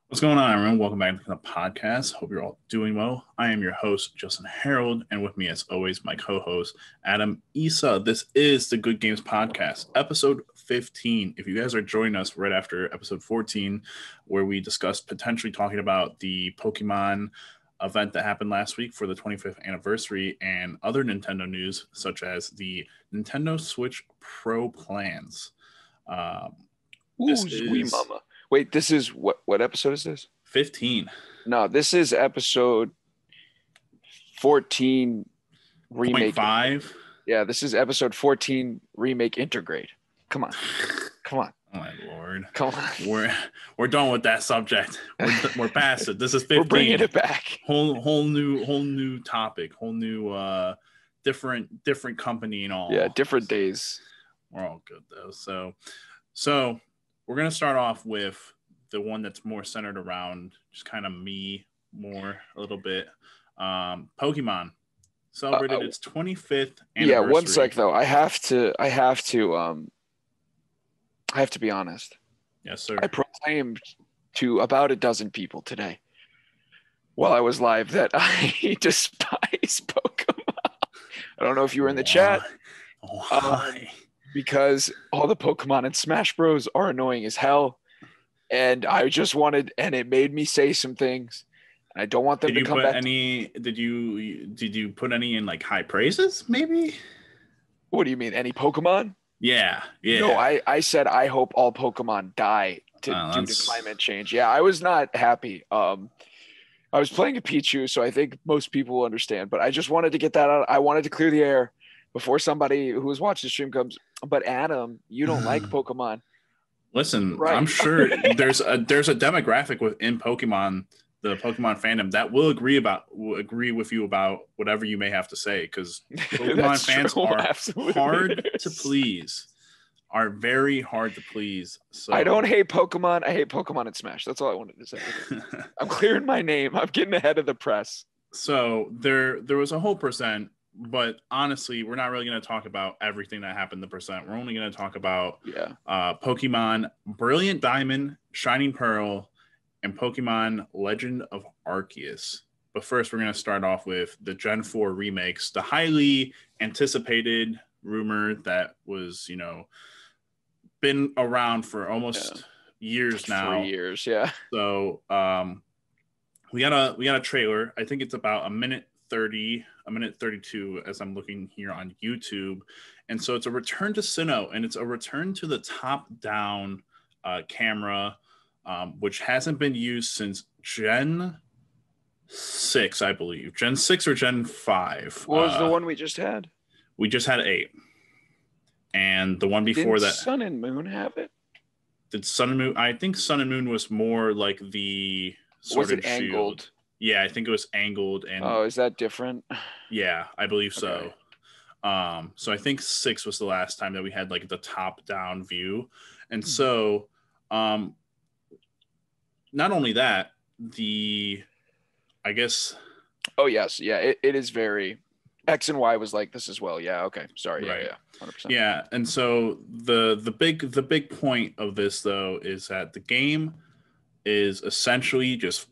What's going on, everyone? Welcome back to the podcast. Hope you're all doing well. I am your host, Justin Harold, and with me, as always, my co-host, Adam Issa. This is the Good Games Podcast, episode 15. If you guys are joining us right after episode 14, where we discussed potentially talking about the Pokemon event that happened last week for the 25th anniversary and other Nintendo news, such as the Nintendo Switch Pro plans. Ooh, sweet mama. Wait, this is what episode is this? 15. No, this is episode 14 remake. 5. Yeah, this is episode 14 remake integrate. Come on. Come on. Oh my lord. Come on. We're done with that subject. We're past it. This is 15. We're bringing it back. Whole new topic, whole new different company and all. Yeah, different days. We're all good though. So we're going to start off with the one that's more centered around just kind of me more a little bit. Pokemon celebrated its 25th anniversary. Yeah, one sec though. I have to be honest. Yes, sir. I proclaimed to about a dozen people today while I was live that I despise Pokemon. I don't know if you were in the chat. Why? Because all the Pokemon in Smash Bros are annoying as hell, and I just wanted, and it made me say some things. I don't want them to come back. Did you put any in like high praises? Maybe. What do you mean? Any Pokemon? Yeah. No, I said I hope all Pokemon die due to climate change. Yeah, I was not happy. I was playing a Pichu, so I think most people will understand. But I just wanted to get that out. I wanted to clear the air before somebody who was watching the stream comes. But Adam, you don't like Pokemon. Listen, right. I'm sure there's a demographic within Pokemon, the Pokemon fandom, that will agree with you about whatever you may have to say, because Pokemon fans are absolutely. Hard to please. Are very hard to please. So I don't hate Pokemon. I hate Pokemon and Smash. That's all I wanted to say. I'm clearing my name. I'm getting ahead of the press. So there was a whole percent. But honestly, we're not really going to talk about everything that happened in the percent. We're only going to talk about Pokemon Brilliant Diamond, Shining Pearl, and Pokemon Legend of Arceus. But first, we're going to start off with the Gen 4 remakes, the highly anticipated rumor that was, been around for almost years now. 3 years, yeah. So we got a trailer. I think it's about a minute 32 as I'm looking here on YouTube. And so it's a return to Sinnoh, and it's a return to the top-down camera, which hasn't been used since Gen 6, I believe. Gen 6 or Gen 5. What was the one we just had? We just had 8. And the one before that... Did Sun and Moon have it? Did Sun and Moon... I think Sun and Moon was more like the Sword and Shield. Angled? Yeah, I think it was angled. And is that different? Yeah, I believe so. Okay. So I think 6 was the last time that we had like the top-down view. And so not only that, I guess... Oh, yes. Yeah, it is very... X and Y was like this as well. Yeah, okay. Sorry. Right. Yeah, 100%. Yeah, and so the big point of this, though, is that the game is essentially just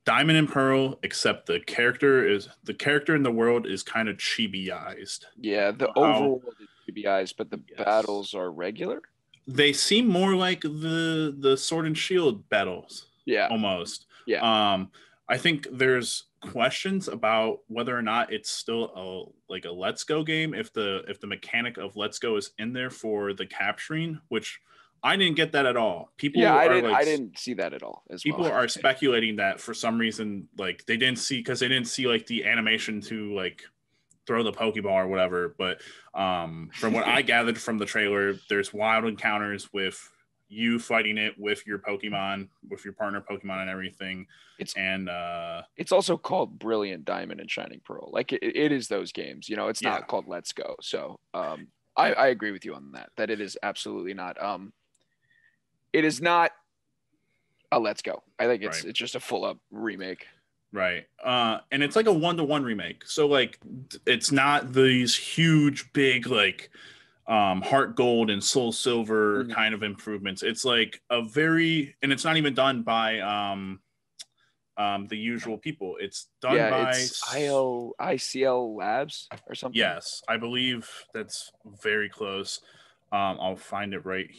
Diamond and Pearl, except the character in the world is kind of chibi-ized. Yeah, the overworld is chibi-ized, but the battles are regular. They seem more like the Sword and Shield battles. Yeah, almost. Yeah. I think there's questions about whether or not it's still a Let's Go game. If the mechanic of Let's Go is in there for the capturing, which I didn't get that at all. I didn't see that at all. People are speculating that for some reason, like they didn't see like the animation to like throw the Pokeball or whatever. But from what I gathered from the trailer, there's wild encounters with you fighting it with your Pokemon, with your partner Pokemon and everything. It's also called Brilliant Diamond and Shining Pearl. Like it is those games. It's not called Let's Go. So I agree with you on that it is absolutely not. It is not a Let's Go. I think it's just a full up remake. Right. And it's like a 1-to-1 remake. So like it's not these huge big like Heart Gold and Soul Silver kind of improvements. It's like and it's not even done by the usual people. It's done by it's ICL Labs or something. Yes, I believe that's very close. I'll find it right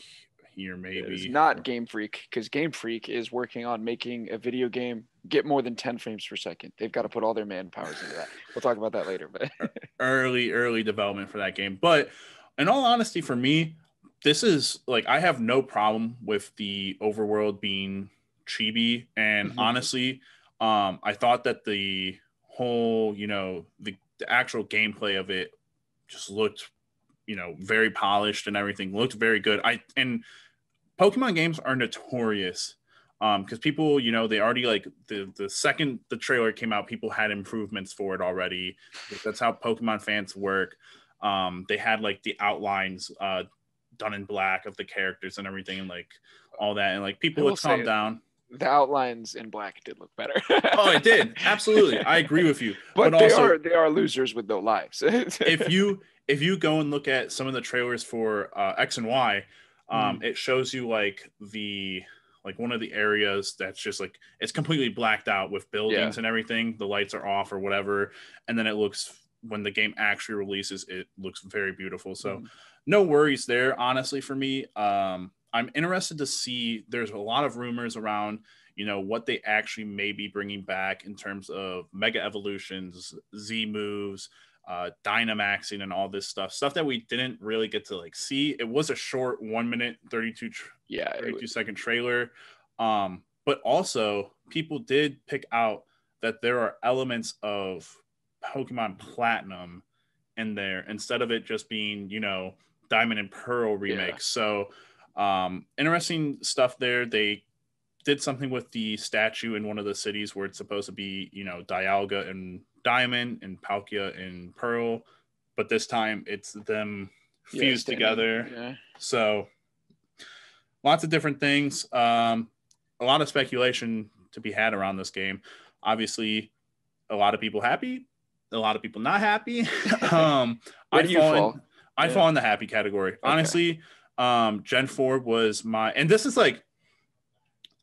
here, maybe. It's not Game Freak, because Game Freak is working on making a video game get more than 10 frames per second. They've got to put all their manpowers into that. We'll talk about that later. But early development for that game. But in all honesty, for me, this is like, I have no problem with the overworld being chibi. And honestly, I thought that the whole, the actual gameplay of it just looked, very polished, and everything looked very good. And Pokemon games are notorious because people, they already, like, the second the trailer came out, people had improvements for it already. That's how Pokemon fans work. They had, like, the outlines done in black of the characters and everything, and, like, all that, and, like, people would calm down. The outlines in black did look better. Oh, it did. Absolutely. I agree with you. But they are losers with no lives. if you go and look at some of the trailers for X and Y, it shows you, like, one of the areas that's just, like, it's completely blacked out with buildings and everything. The lights are off or whatever. And then when the game actually releases, it looks very beautiful. So no worries there, honestly, for me. I'm interested to see, there's a lot of rumors around, what they actually may be bringing back in terms of Mega Evolutions, Z moves, Dynamaxing, and all this stuff that we didn't really get to, like, see. It was a short 1 minute 32 second trailer. But also people did pick out that there are elements of Pokemon Platinum in there, instead of it just being, Diamond and Pearl remakes. So interesting stuff there. They did something with the statue in one of the cities where it's supposed to be, Dialga and Diamond and Palkia and Pearl, but this time it's them fused together. So lots of different things. A lot of speculation to be had around this game. Obviously, a lot of people happy, a lot of people not happy. I fall in the happy category. Okay. Honestly, Gen 4 was and this is, like,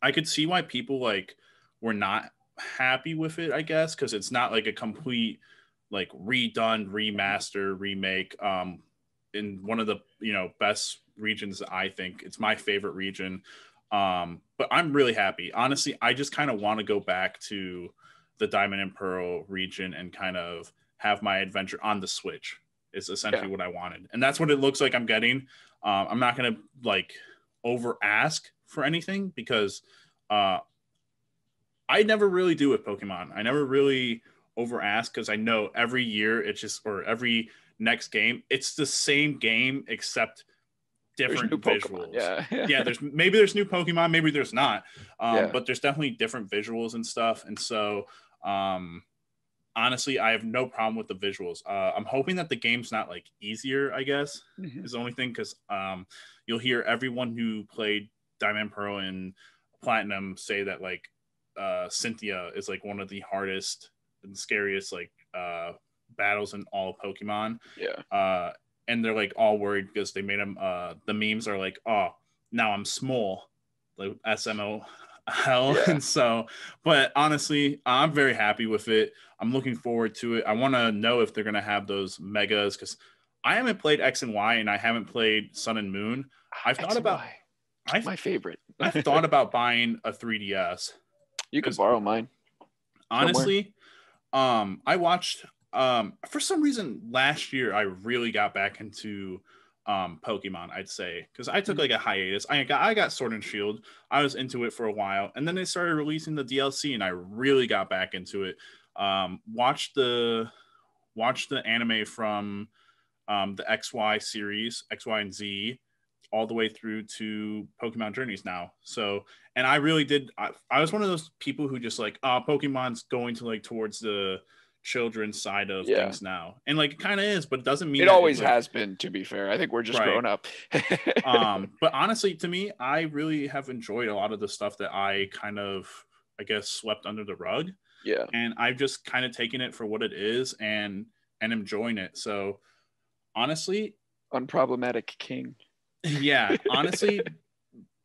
I could see why people, like, were not happy with it, I guess, because it's not, like, a complete, like, redone, remaster, remake. In one of the, best regions, I think. It's my favorite region. But I'm really happy. Honestly, I just kind of want to go back to the Diamond and Pearl region and kind of have my adventure on the Switch. Is essentially what I wanted. And that's what it looks like I'm getting. I'm not going to, like, over ask for anything, because I never really do with Pokemon. I never really over ask, because I know every year or every next game, it's the same game except different visuals. There's new Pokemon, maybe there's not. But there's definitely different visuals and stuff. And so honestly, I have no problem with the visuals. I'm hoping that the game's not, like, easier, I guess, is the only thing, because you'll hear everyone who played Diamond, Pearl, and Platinum say that, like, Cynthia is, like, one of the hardest and scariest, like, battles in all of Pokemon. And they're, like, all worried because they made them, the memes are like, oh, now I'm small, like SMO. And so, but honestly, I'm very happy with it. I'm looking forward to it. I want to know if they're going to have those megas, because I haven't played X and Y, and I haven't played Sun and Moon. I've thought about my favorite. I've thought about buying a 3DS. You can borrow mine. Honestly, I watched for some reason last year I really got back into Pokemon, I'd say, because I took, like, a hiatus. I got Sword and Shield. I was into it for a while, and then they started releasing the DLC, and I really got back into it. Watched the anime from the XY series, XY and Z, all the way through to Pokemon Journeys now. So, and I really did. I was one of those people who just, like, Pokemon's going to, like, towards the children's side of things now, and, like, it kind of is, but it doesn't mean it always has been, to be fair. I think we're just growing up. But honestly, to me, I really have enjoyed a lot of the stuff that I kind of, I guess, swept under the rug, and I've just kind of taken it for what it is and enjoying it. So honestly, Unproblematic king. Yeah, honestly,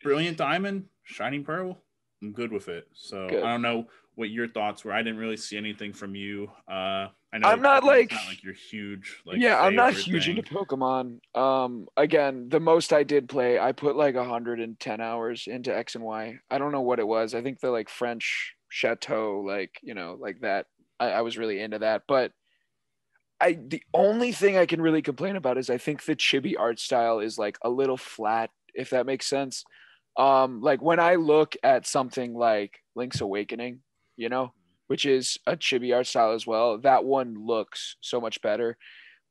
Brilliant Diamond, Shining Pearl, I'm good with it. So Good. I don't know what your thoughts were. I didn't really see anything from you. I know I'm not Pokemon's not like your huge I'm not favorite huge thing. into Pokemon. Again, the most I did play, I put like 110 hours into X and Y. I don't know what it was. I think the like French chateau, like, like that. I was really into that. But the only thing I can really complain about is I think the chibi art style is like a little flat, if that makes sense. Like when I look at something like Link's Awakening, which is a chibi art style as well, that one looks so much better.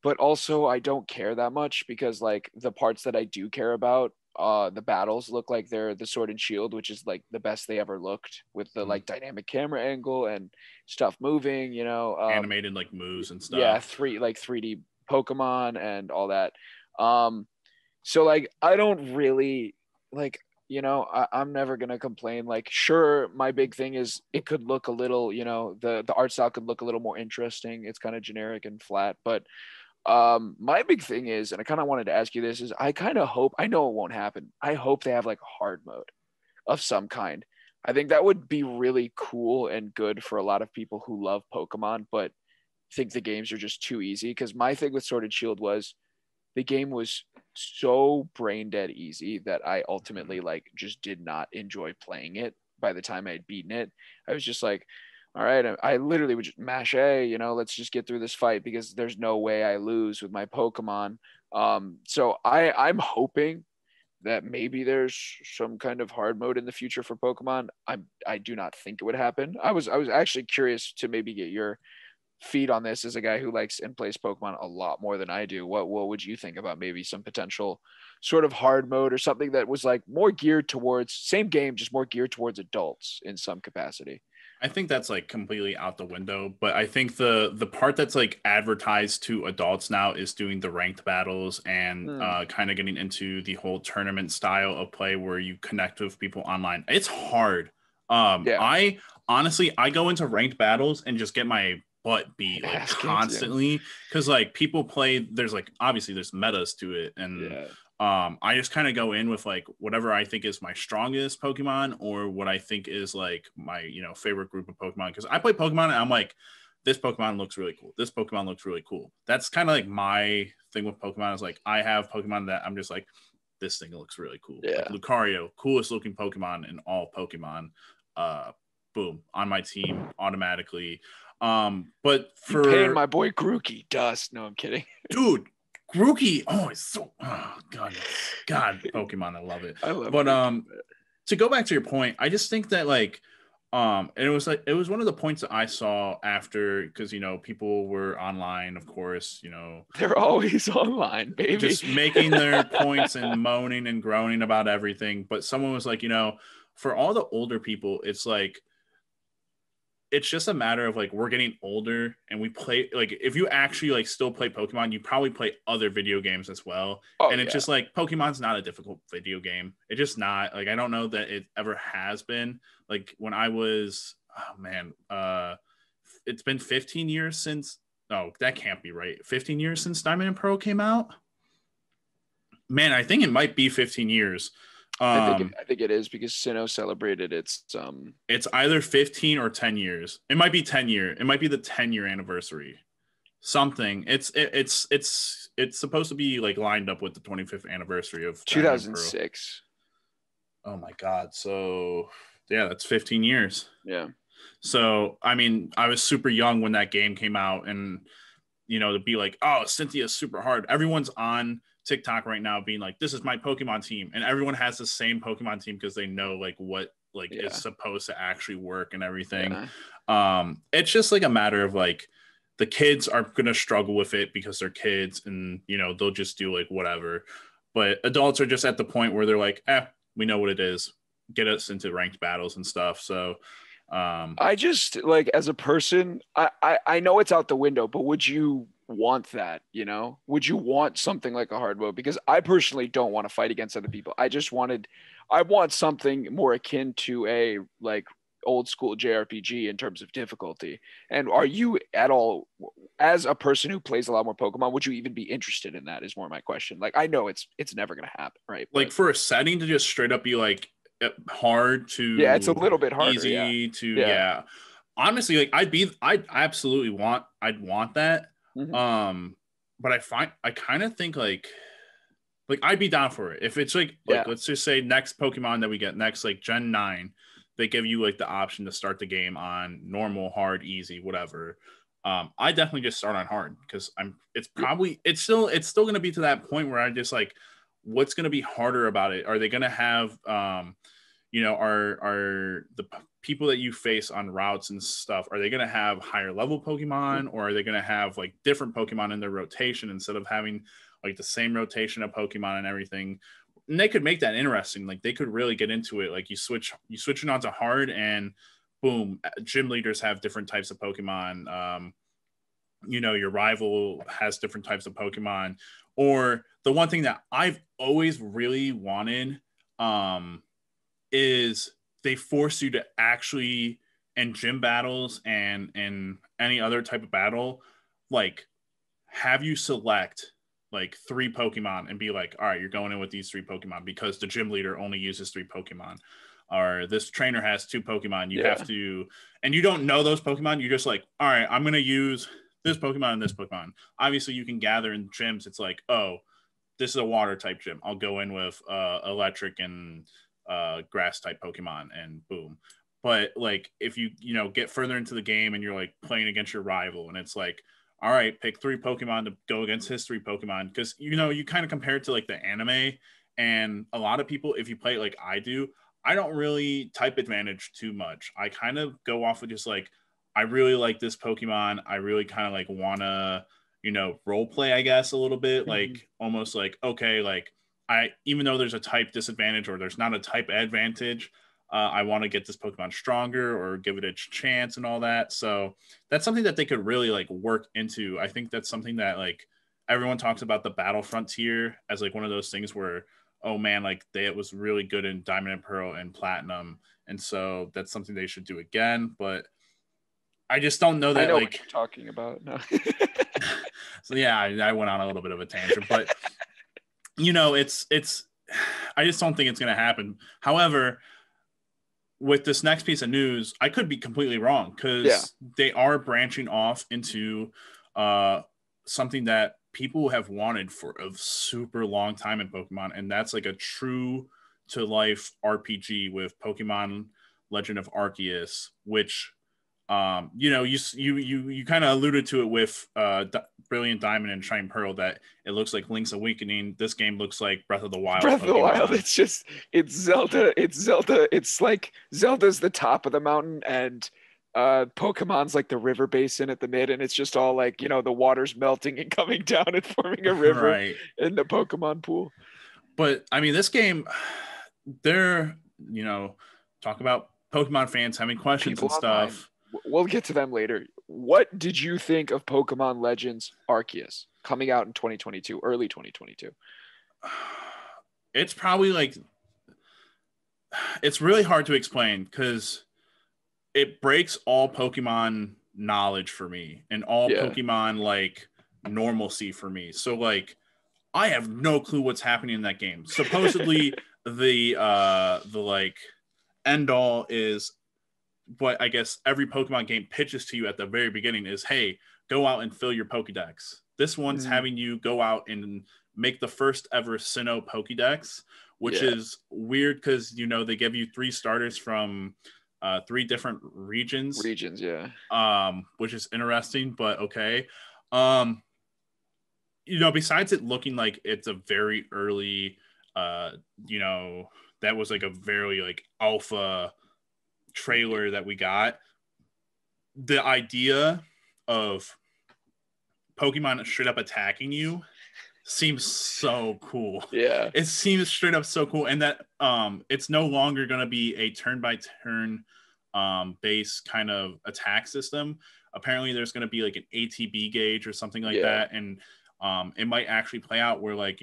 But also I don't care that much because like the parts that I do care about, the battles look like they're the Sword and Shield, which is like the best they ever looked with the like dynamic camera angle and stuff moving, Animated like moves and stuff. Yeah, 3D Pokemon and all that. So like I don't really like, I'm never gonna complain. Like, sure, my big thing is it could look a little, the art style could look a little more interesting. It's kind of generic and flat, but my big thing is, and I kind of wanted to ask you this, is I kind of hope, I know it won't happen, I hope they have like a hard mode of some kind. I think that would be really cool and good for a lot of people who love Pokemon but think the games are just too easy. Because my thing with Sword and Shield was the game was so brain dead easy that I ultimately like just did not enjoy playing it. By the time I had beaten it, I was just like, all right, I literally would just mash A, let's just get through this fight because there's no way I lose with my Pokemon. So I'm hoping that maybe there's some kind of hard mode in the future for Pokemon. I do not think it would happen. I was actually curious to maybe get your feed on this as a guy who likes and plays Pokemon a lot more than I do. What would you think about maybe some potential sort of hard mode or something that was like more geared towards same game, just more geared towards adults in some capacity? I think that's like completely out the window, but I think the part that's like advertised to adults now is doing the ranked battles and kind of getting into the whole tournament style of play where you connect with people online. It's hard. I honestly I go into ranked battles and just get my butt beat like constantly because like people play, there's like obviously there's metas to it, and I just kind of go in with like whatever I think is my strongest Pokemon or what I think is like my favorite group of Pokemon, because I play Pokemon and I'm like, this Pokemon looks really cool, this Pokemon looks really cool. That's kind of like my thing with Pokemon, is like I have Pokemon that I'm just like, this thing looks really cool. Like Lucario, coolest looking Pokemon in all Pokemon, boom, on my team automatically. But for paying my boy Grookey dust. No, I'm kidding. Dude, Grookey. Oh, it's so God, Pokemon, I love it. I love but Grookey. To go back to your point, I just think that like and it was one of the points that I saw after, because people were online, of course, they're always online, baby, just making their points and moaning and groaning about everything. But someone was like, for all the older people, it's like, it's just a matter of like, we're getting older and we play, like if you actually like still play Pokemon, you probably play other video games as well. And it's just like, Pokemon's not a difficult video game. It's just not, like, I don't know that it ever has been. Like when I was, it's been 15 years since, no, that can't be right. 15 years since Diamond and Pearl came out. Man, I think it might be 15 years. I think it is, because Sinnoh celebrated its it's either 15 or 10 years. It might be 10 year. It might be the 10-year anniversary. Something. It's supposed to be like lined up with the 25th anniversary of 2006. Oh my God. So yeah, that's 15 years. Yeah. So I mean, I was super young when that game came out, and to be like, oh, Cynthia's super hard. Everyone's on TikTok right now being like, this is my Pokemon team, and everyone has the same Pokemon team because they know like what is supposed to actually work and everything. It's just like a matter of like, the kids are gonna struggle with it because they're kids, and they'll just do like whatever. But adults are just at the point where they're like, we know what it is, get us into ranked battles and stuff. So I just like, as a person, I know it's out the window, but would you want that? Would you want something like a hard mode? Because I personally don't want to fight against other people. I want something more akin to a like old school JRPG in terms of difficulty. And are you at all, as a person who plays a lot more Pokemon, would you even be interested in that? Is more my question. Like, I know it's never gonna happen, right? Like, for a setting to just straight up be like hard to yeah, it's a little bit harder, easy to honestly, like I'd absolutely want that. But I kind of think like I'd be down for it if it's like let's just say next Pokemon that we get next, like Gen 9, they give you like the option to start the game on normal, hard, easy, whatever. I definitely just start on hard because it's still going to be to that point where I just like, what's going to be harder about it? Are they going to have are the people that you face on routes and stuff, are they going to have higher level Pokemon, or are they going to have like different Pokemon in their rotation instead of having like the same rotation of Pokemon and everything? And they could make that interesting. Like, they could really get into it. Like, you switch it onto hard, and boom, gym leaders have different types of Pokemon. Your rival has different types of Pokemon. Or the one thing that I've always really wanted is they force you to actually, in gym battles and in any other type of battle, like, have you select like 3 Pokemon and be like, all right, you're going in with these 3 Pokemon because the gym leader only uses 3 Pokemon, or this trainer has 2 Pokemon. You have to, and you don't know those Pokemon. You're just like, all right, I'm going to use this Pokemon and this Pokemon. Obviously you can gather in gyms. It's like, oh, this is a water type gym. I'll go in with electric and grass type Pokemon, and boom. But like, if you get further into the game and you're like playing against your rival, and it's like, all right, pick 3 Pokemon to go against his 3 Pokemon, because you kind of compare it to like the anime, and a lot of people, if you play it like I do, I don't really type advantage too much. I kind of go off with just like, I really like this Pokemon. I really kind of like want to, role play, I guess, a little bit, like almost like, okay, like even though there's a type disadvantage or there's not a type advantage, I want to get this Pokemon stronger or give it a chance and all that. So that's something that they could really like work into. I think that's something that like everyone talks about the Battle Frontier as like one of those things where, oh man, like it was really good in Diamond and Pearl and Platinum. And so that's something they should do again. But I just don't know that. I know like what you're talking about. No. So yeah, I went on a little bit of a tangent, but it's I just don't think it's going to happen. However, with this next piece of news, I could be completely wrong, because they are branching off into something that people have wanted for a super long time in Pokemon, and that's like a true to life RPG with Pokemon Legend of Arceus, which you kind of alluded to it with Brilliant Diamond and Shining Pearl, that it looks like Link's Awakening. This game looks like Breath of the Wild. Breath of the Wild. It's Zelda. It's like Zelda's the top of the mountain, and Pokemon's like the river basin at the mid, and it's just all like, the water's melting and coming down and forming a river in the Pokemon pool. But I mean, this game, they're talk about Pokemon fans having questions and stuff. We'll get to them later. What did you think of Pokemon Legends Arceus coming out in 2022, early 2022? It's probably like, it's really hard to explain because it breaks all Pokemon knowledge for me and all Pokemon like normalcy for me. So like, I have no clue what's happening in that game. Supposedly the like end all is what I guess every Pokemon game pitches to you at the very beginning is, hey, go out and fill your Pokedex. This one's having you go out and make the first ever Sinnoh Pokedex, which is weird because, they give you 3 starters from 3 different regions. Which is interesting, but okay. Besides it looking like it's a very early, that was like a very like alpha trailer that we got, the idea of Pokemon straight up attacking you seems so cool. Yeah, it seems straight up so cool. And that it's no longer going to be a turn by turn base kind of attack system. Apparently there's going to be like an ATB gauge or something like that, and it might actually play out where, like,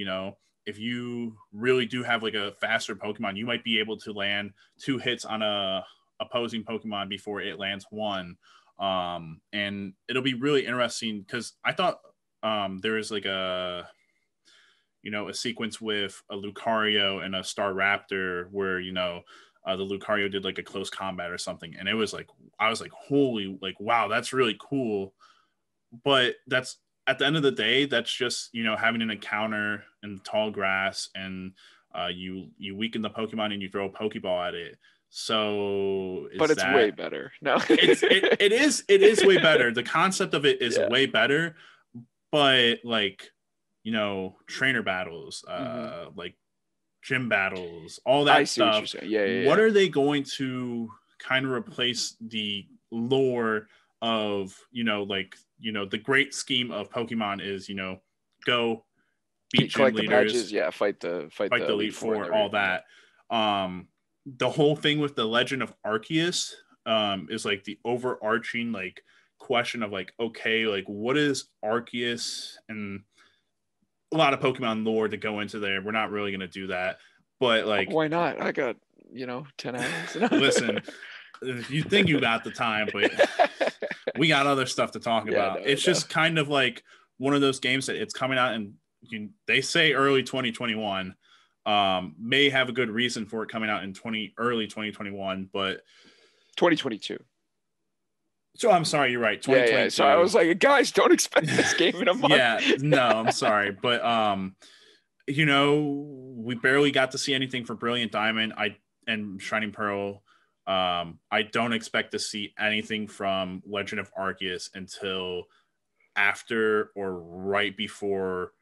if you really do have like a faster Pokemon, you might be able to land 2 hits on a opposing Pokemon before it lands one. And it'll be really interesting because I thought there was like a sequence with a Lucario and a Staraptor where, the Lucario did like a close combat or something. And it was like, I was like, holy, like, wow, that's really cool. But that's, at the end of the day, that's just, having an encounter in the tall grass, and you weaken the Pokemon and you throw a Pokeball at it. So but it's way better. No, it is way better. The concept of it is way better, but like, trainer battles, like gym battles, all that stuff. What are they going to kind of replace the lore of, the great scheme of Pokemon is, go beat gym leaders, fight the Elite Four, all that. The whole thing with the Legend of Arceus is like the overarching like question of like, okay, like what is Arceus, and a lot of Pokemon lore to go into there. We're not really going to do that, but like, why not? I got 10 hours. Listen, you think you got the time, but we got other stuff to talk about. It's just kind of like one of those games that it's coming out, and they say early 2021. May have a good reason for it coming out in early 2021, but 2022. So I'm sorry, you're right. 2022. Yeah. So I was like, guys, don't expect this game in a month. No, I'm sorry, but we barely got to see anything for Brilliant Diamond and Shining Pearl. I don't expect to see anything from Legend of Arceus until after or right before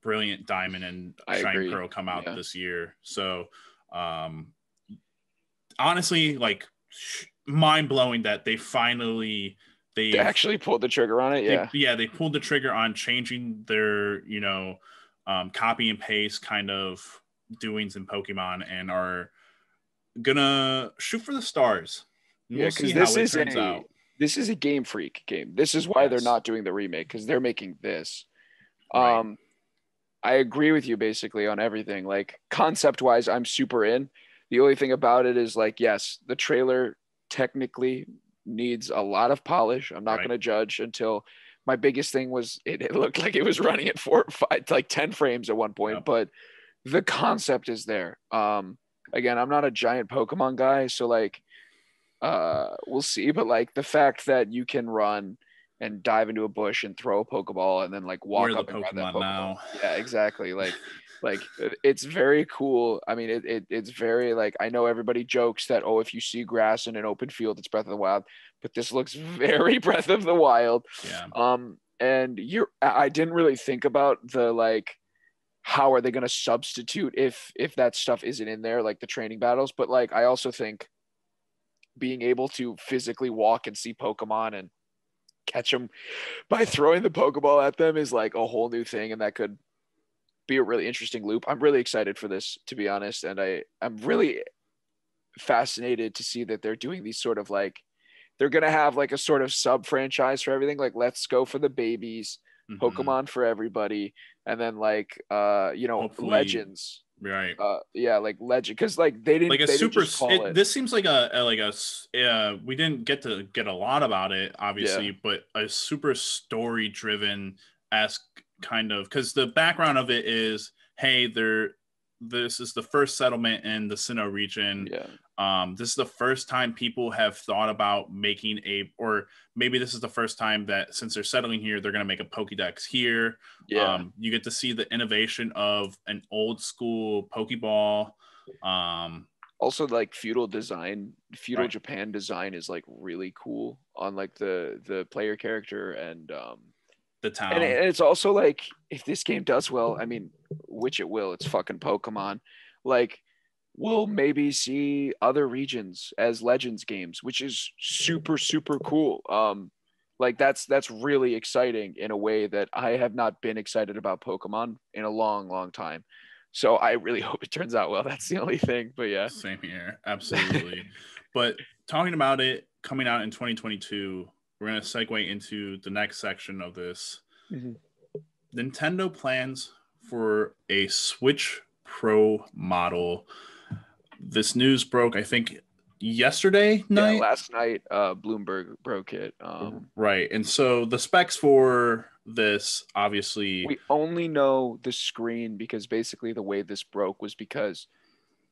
Brilliant Diamond and Shining Pearl come out this year. So honestly, like, mind-blowing that they actually pulled the trigger on it. They pulled the trigger on changing their copy and paste kind of doings in Pokemon, and are gonna shoot for the stars. We'll see how it turns out. This is a Game Freak game. This is why they're not doing the remake, because they're making this. Right. I agree with you basically on everything. Like, concept wise, I'm super in. The only thing about it is, like, yes, the trailer technically needs a lot of polish. I'm not going to judge until my biggest thing was it looked like it was running at 4 or 5, like 10 frames at one point, but the concept is there. Again, I'm not a giant Pokemon guy, so like, we'll see. But like the fact that you can run and dive into a bush and throw a Pokeball and then like walk up and grab that Pokeball. Now. Yeah, exactly. Like it's very cool. I mean, it's very like, I know everybody jokes that, oh, if you see grass in an open field, it's Breath of the Wild, but this looks very Breath of the Wild. Yeah. And I didn't really think about the like, how are they going to substitute if that stuff isn't in there, like the training battles? But like, I also think being able to physically walk and see Pokemon and catch them by throwing the Pokeball at them is like a whole new thing, and that could be a really interesting loop. I'm really excited for this, to be honest, and I'm really fascinated to see that they're doing these sort of like, they're going to have like a sort of sub franchise for everything. Like, let's go for the babies, Pokemon for everybody, and then like hopefully, Legends, right? Like Legend, because like they didn't like a they super. Didn't just call it. This seems like we didn't get to get a lot about it, obviously, but a super story driven esque kind of, because the background of it is, hey, this is the first settlement in the Sinnoh region. This is the first time people have thought about making or maybe this is the first time that since they're settling here, they're going to make a Pokédex here. You get to see the innovation of an old school Pokeball. Also, like feudal Japan design is like really cool on like the player character and the town. And it's also like, if this game does well, I mean, which it will, it's fucking Pokemon. Like, we'll maybe see other regions as Legends games, which is super, super cool. Like that's really exciting in a way that I have not been excited about Pokemon in a long, long time. So I really hope it turns out well. That's the only thing. But yeah. Same here. Absolutely. But talking about it coming out in 2022, we're going to segue into the next section of this. Nintendo plans for a Switch Pro model. This news broke, I think, yesterday night. Yeah, last night, Bloomberg broke it. Right, and so the specs for this, obviously, we only know the screen because basically the way this broke was because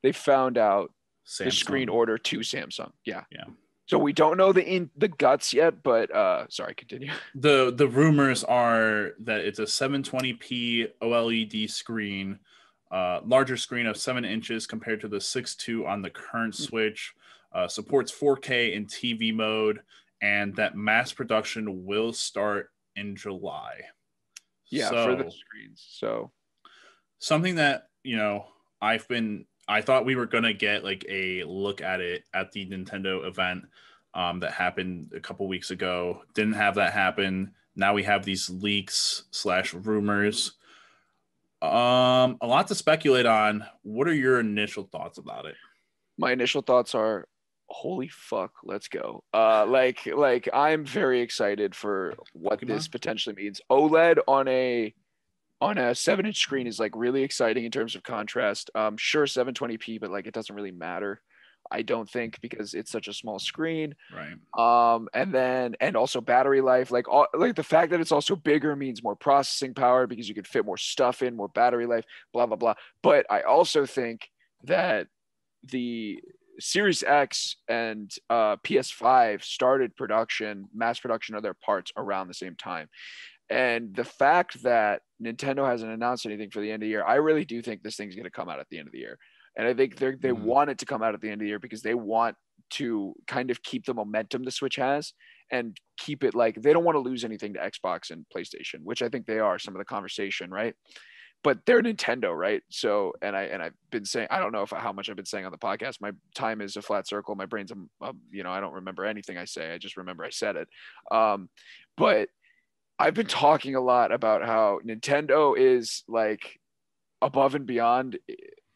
they found out Samsung. The screen order to Samsung. Yeah. Yeah. So we don't know the guts yet, but sorry, continue. The rumors are that it's a 720p OLED screen, larger screen of 7 inches compared to the 6.2 on the current Switch, supports 4K in TV mode, and that mass production will start in July. Yeah, for the screens. So something that, I thought we were going to get like a look at it at the Nintendo event that happened a couple weeks ago. Didn't have that happen. Now we have these leaks / rumors. A lot to speculate on. What are your initial thoughts about it? My initial thoughts are, holy fuck, let's go. Like I'm very excited for what Pokemon? This potentially means. OLED on a 7-inch screen is like really exciting in terms of contrast. Sure, 720p, but like it doesn't really matter, I don't think, because it's such a small screen. Right. And also battery life, like the fact that it's also bigger means more processing power because you can fit more stuff in, more battery life, blah blah blah. But I also think that the Series X and PS5 started mass production of their parts around the same time. And the fact that Nintendo hasn't announced anything for the end of the year, I really do think this thing's going to come out at the end of the year. And I think they want it to come out at the end of the year because they want to kind of keep the momentum the Switch has and keep it like they don't want to lose anything to Xbox and PlayStation, which I think they are, some of the conversation, right? But they're Nintendo, right? So, and I've been saying, I don't know how much I've been saying on the podcast. My time is a flat circle. My brain's, I don't remember anything I say. I just remember I said it. But I've been talking a lot about how Nintendo is like above and beyond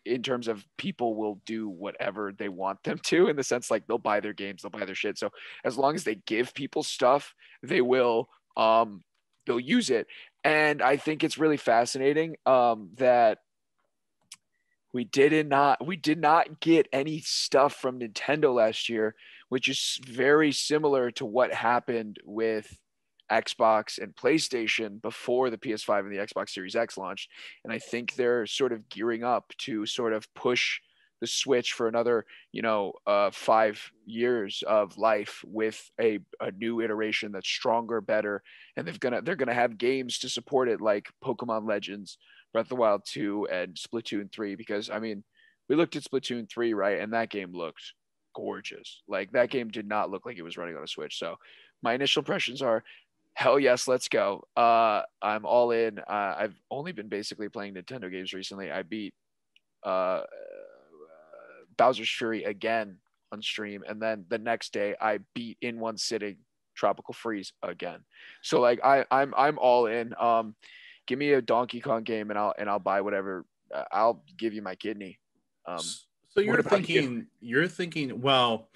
in terms of people will do whatever they want them to, in the sense like they'll buy their games, they'll buy their shit. So as long as they give people stuff, they will they'll use it. And I think it's really fascinating that we did not get any stuff from Nintendo last year, which is very similar to what happened with Xbox and PlayStation before the PS5 and the Xbox Series X launched. And I think they're sort of gearing up to sort of push the Switch for another, 5 years of life with a new iteration that's stronger, better. And they're gonna have games to support it, like Pokemon Legends, Breath of the Wild 2, and Splatoon 3. Because I mean, we looked at Splatoon 3, right? And that game looked gorgeous. Like that game did not look like it was running on a Switch. So my initial impressions are, hell yes, let's go. I'm all in. I've only been basically playing Nintendo games recently. I beat Bowser's Fury again on stream, and then the next day I beat in one sitting Tropical Freeze again. So like I'm all in. Give me a Donkey Kong game and I'll buy whatever. I'll give you my kidney. So you're thinking, well,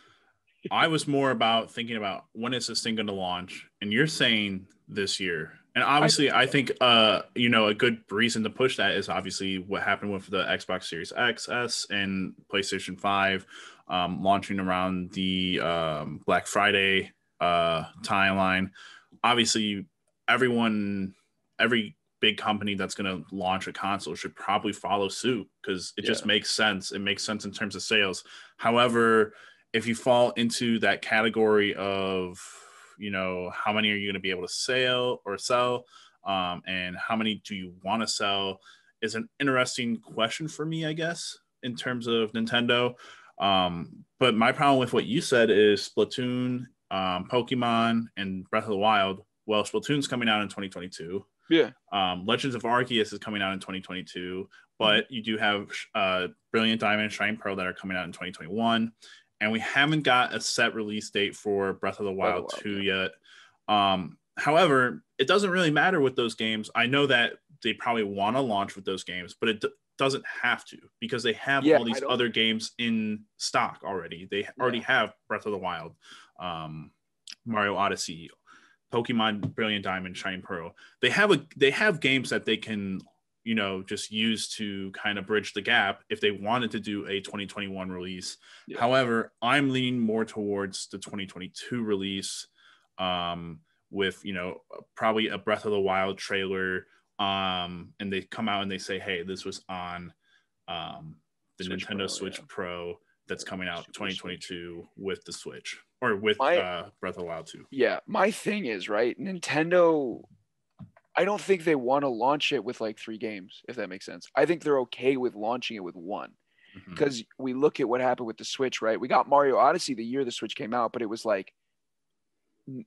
I was more about thinking about when is this thing going to launch, and you're saying this year. And obviously, I think a good reason to push that is obviously what happened with the Xbox Series X, S, and PlayStation 5 launching around the Black Friday timeline. Obviously, every big company that's going to launch a console should probably follow suit because it just makes sense. It makes sense in terms of sales. However, if you fall into that category of, how many are you going to be able to sell, and how many do you want to sell, is an interesting question for me, I guess, in terms of Nintendo. But my problem with what you said is Splatoon, Pokemon, and Breath of the Wild. Well, Splatoon's coming out in 2022. Yeah. Legends of Arceus is coming out in 2022, but you do have Brilliant Diamond and Shining Pearl that are coming out in 2021. And we haven't got a set release date for Breath of the Wild 2 yet. However, it doesn't really matter with those games. I know that they probably want to launch with those games, but it doesn't have to because they have all these other games in stock already. They already have Breath of the Wild, Mario Odyssey, Pokemon Brilliant Diamond, Shining Pearl. They have games that they can just use to kind of bridge the gap if they wanted to do a 2021 release. Yeah. However, I'm leaning more towards the 2022 release, with, probably a Breath of the Wild trailer. And they come out and they say, hey, this was on the Switch Nintendo Pro, Switch Pro that's coming out 2022 with the Switch, or with Breath of the Wild 2. Yeah, my thing is, right, Nintendo, I don't think they want to launch it with like 3 games, if that makes sense. I think they're okay with launching it with 1. Because we look at what happened with the Switch, right? We got Mario Odyssey the year the Switch came out, but it was like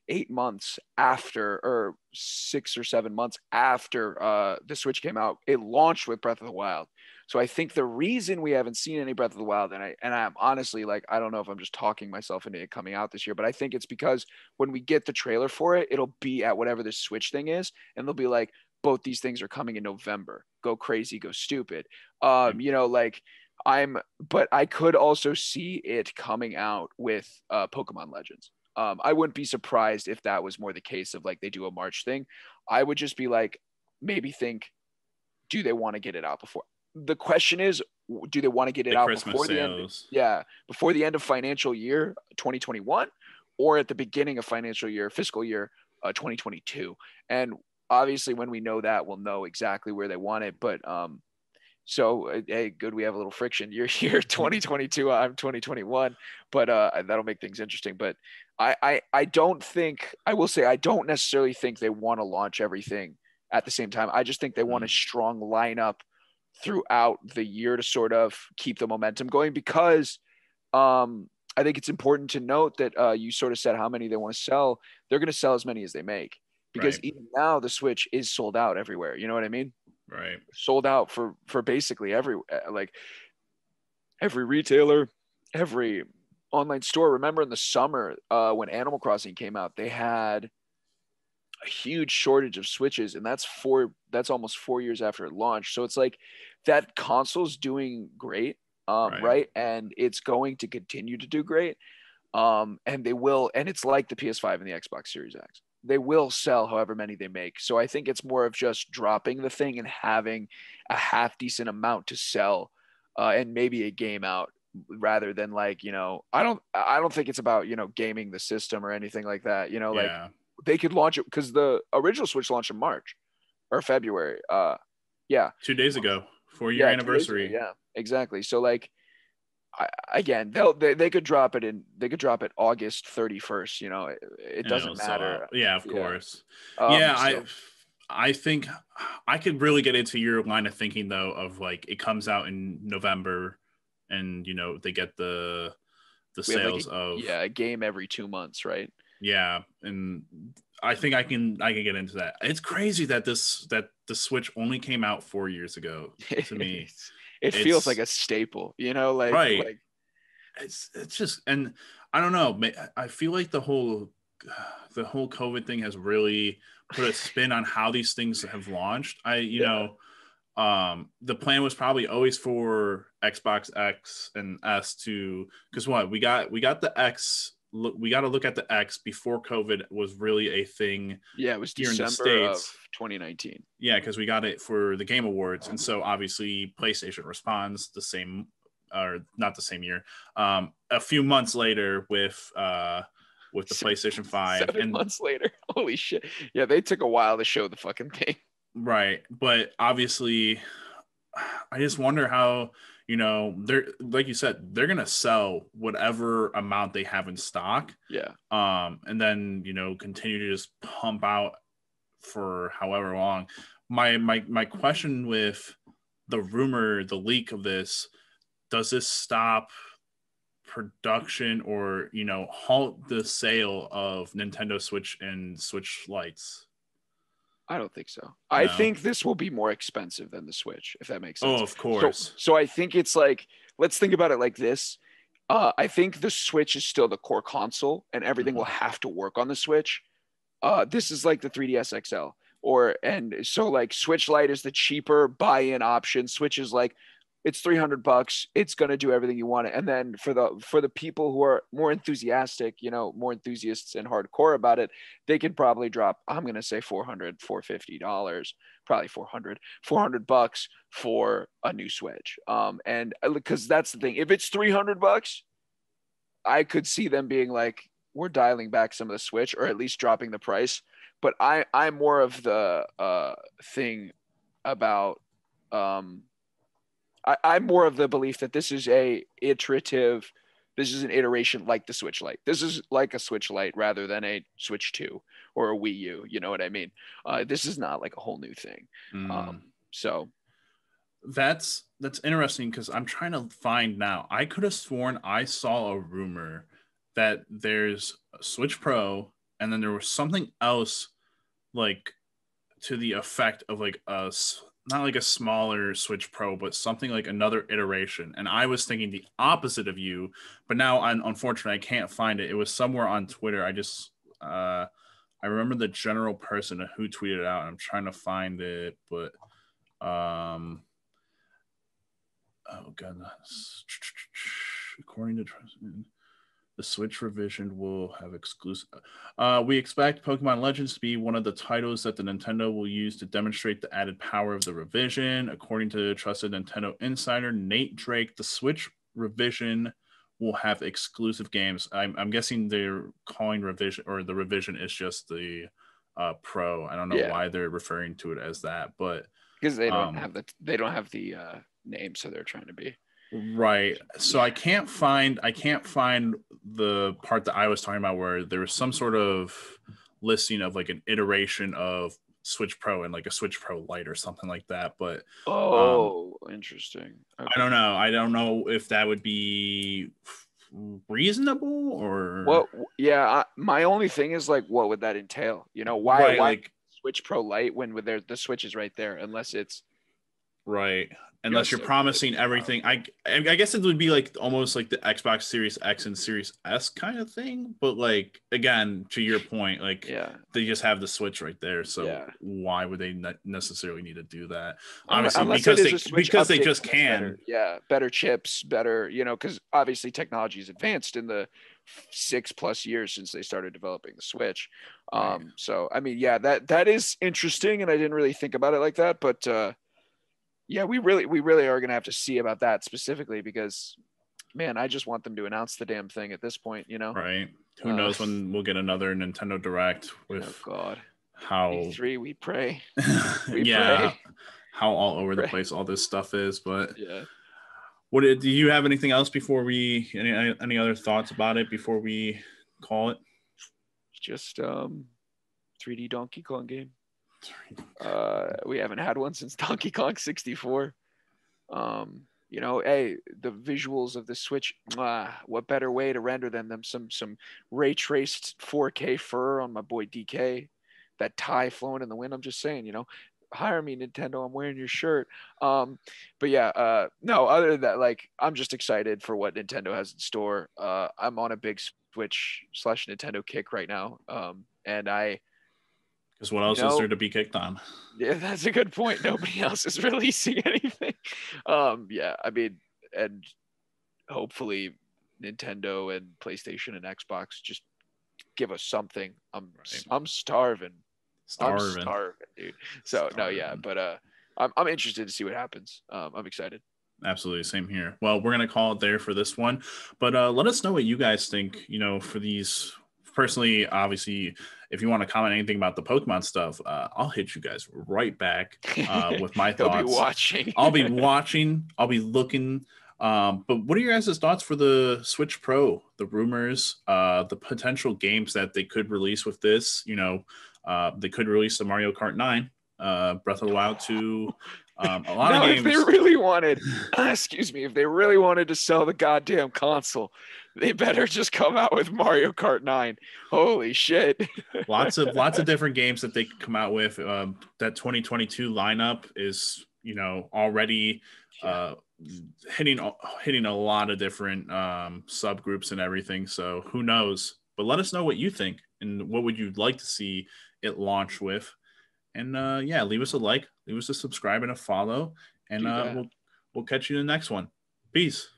8 months after, or 6 or 7 months after the Switch came out. It launched with Breath of the Wild. So I think the reason we haven't seen any Breath of the Wild, and I'm honestly, like, I don't know if I'm just talking myself into it coming out this year, but I think it's because when we get the trailer for it, it'll be at whatever the Switch thing is, and they'll be like, both these things are coming in November. Go crazy, go stupid. But I could also see it coming out with Pokemon Legends. I wouldn't be surprised if that was more the case of like they do a March thing. I would just be like, maybe think, do they want to get it out before? The question is, do they want to get it out Christmas before sales. Before the end of financial year 2021, or at the beginning of fiscal year 2022? And obviously, when we know that, we'll know exactly where they want it. But so hey, good, we have a little friction. You're here 2022, I'm 2021, but that'll make things interesting. But I don't necessarily think they want to launch everything at the same time. I just think they want a strong lineup throughout the year to sort of keep the momentum going, because I think it's important to note that you sort of said how many they want to sell. They're going to sell as many as they make, because even now the Switch is sold out everywhere. You know what I mean? Right. Sold out for basically every retailer, every online store. Remember in the summer when Animal Crossing came out, they had a huge shortage of Switches, and that's almost 4 years after it launched. So it's like that console's doing great, right? And it's going to continue to do great. And they will, and it's like the PS5 and the Xbox Series X. They will sell however many they make. So I think it's more of just dropping the thing and having a half decent amount to sell, and maybe a game out, rather than like, I don't think it's about, gaming the system or anything like that. Like they could launch it, because the original Switch launched in March or February. 2 days ago, 4-year anniversary. Yeah, exactly. So like, again, they could drop it August 31st. It doesn't matter. Yeah, of course. I think I could really get into your line of thinking though, of like it comes out in November, and they get the sales of a game every 2 months, right? Yeah, and I think I can get into that. It's crazy that the Switch only came out 4 years ago. To me, it feels like a staple, like right. Like, it's just, and I don't know. I feel like the whole COVID thing has really put a spin on how these things have launched. The plan was probably always for Xbox X and S because we got the X. We got to look at the X before COVID was really a thing. Yeah, it was December of 2019. Yeah, because we got it for the Game Awards, and so obviously PlayStation responds the same, or not the same year, a few months later with the PlayStation 5. 7 months later. Holy shit. Yeah, they took a while to show the fucking thing. Right. But obviously, I just wonder how, they're, like you said, they're going to sell whatever amount they have in stock. Yeah. And then, continue to just pump out for however long. My question with the leak of this, does this stop production or halt the sale of Nintendo Switch and Switch Lites? I don't think so. No. I think this will be more expensive than the Switch, if that makes sense. Oh, of course. So I think it's like, let's think about it like this. I think the Switch is still the core console, and everything will have to work on the Switch. This is like the 3DS XL, and so like Switch Lite is the cheaper buy-in option. Switch is like, it's $300. It's going to do everything you want it. And then for the people who are more enthusiastic, more enthusiasts and hardcore about it, they could probably drop, I'm going to say $450, probably $400 for a new Switch. And because that's the thing, if it's $300, I could see them being like, we're dialing back some of the Switch, or at least dropping the price. But I'm more of the thing about I'm more of the belief that this is an iteration like the Switch Lite. This is like a Switch Lite rather than a Switch 2 or a Wii U. You know what I mean? This is not like a whole new thing. So that's interesting, because I'm trying to find now. I could have sworn I saw a rumor that there's a Switch Pro, and then there was something else like to the effect of like not like a smaller Switch Pro, but something like another iteration. And I was thinking the opposite of you, but now unfortunately I can't find it. It was somewhere on Twitter. I remember the general person who tweeted it out. I'm trying to find it, but oh goodness. According to the Switch revision will have exclusive. We expect Pokemon Legends to be one of the titles that the Nintendo will use to demonstrate the added power of the revision. According to trusted Nintendo insider Nate Drake, the Switch revision will have exclusive games. I'm guessing they're calling revision, or the revision is just the Pro. I don't know why they're referring to it as that, but because they don't have the name, so they're trying to be. Right. So I can't find the part that I was talking about where there was some sort of listing of like an iteration of Switch Pro and like a Switch Pro Lite or something like that. But interesting. Okay. I don't know if that would be reasonable or. Well, yeah. My only thing is like, what would that entail? Why like Switch Pro Lite when the Switch is right there, unless it's right. Unless you're promising everything. I guess it would be like almost like the Xbox Series X and Series S kind of thing. But like, again, to your point, like they just have the Switch right there. So why would they necessarily need to do that? Honestly, because they just can. Better chips, better, because obviously technology is advanced in the 6+ years since they started developing the Switch. Right. So, I mean, that is interesting. And I didn't really think about it like that. But yeah, we really are going to have to see about that specifically, because, man, I just want them to announce the damn thing at this point, Right. Who knows when we'll get another Nintendo Direct with how E3, we pray. Pray. How all over the place all this stuff is. But do you have anything else before any other thoughts about it before we call it? Just 3D Donkey Kong game. We haven't had one since Donkey Kong 64. Hey, the visuals of the Switch, what better way to render them some ray traced 4K fur on my boy DK, that tie flowing in the wind. I'm just saying, hire me, Nintendo, I'm wearing your shirt. But yeah, no, other than that, like, I'm just excited for what Nintendo has in store. I'm on a big Switch / Nintendo kick right now. And because what else is there to be kicked on? Yeah, that's a good point. Nobody else is releasing anything. I mean, and hopefully Nintendo and PlayStation and Xbox just give us something. I'm starving. I'm starving, dude. So but I'm interested to see what happens. I'm excited. Absolutely, same here. Well, we're gonna call it there for this one, but let us know what you guys think. For these. Personally, obviously, if you want to comment anything about the Pokemon stuff, I'll hit you guys right back with my thoughts. I'll be watching. I'll be watching. I'll be looking. But what are your guys' thoughts for the Switch Pro? The rumors, the potential games that they could release with this. They could release the Mario Kart 9, Breath of the Wild 2. A lot of games. If they really wanted, if they really wanted to sell the goddamn console, they better just come out with Mario Kart 9. Holy shit! lots of different games that they could come out with. That 2022 lineup is already hitting a lot of different subgroups and everything. So who knows? But let us know what you think and what would you like to see it launch with. And leave us a like, leave us a subscribe and a follow, and we'll We'll catch you in the next one. Peace.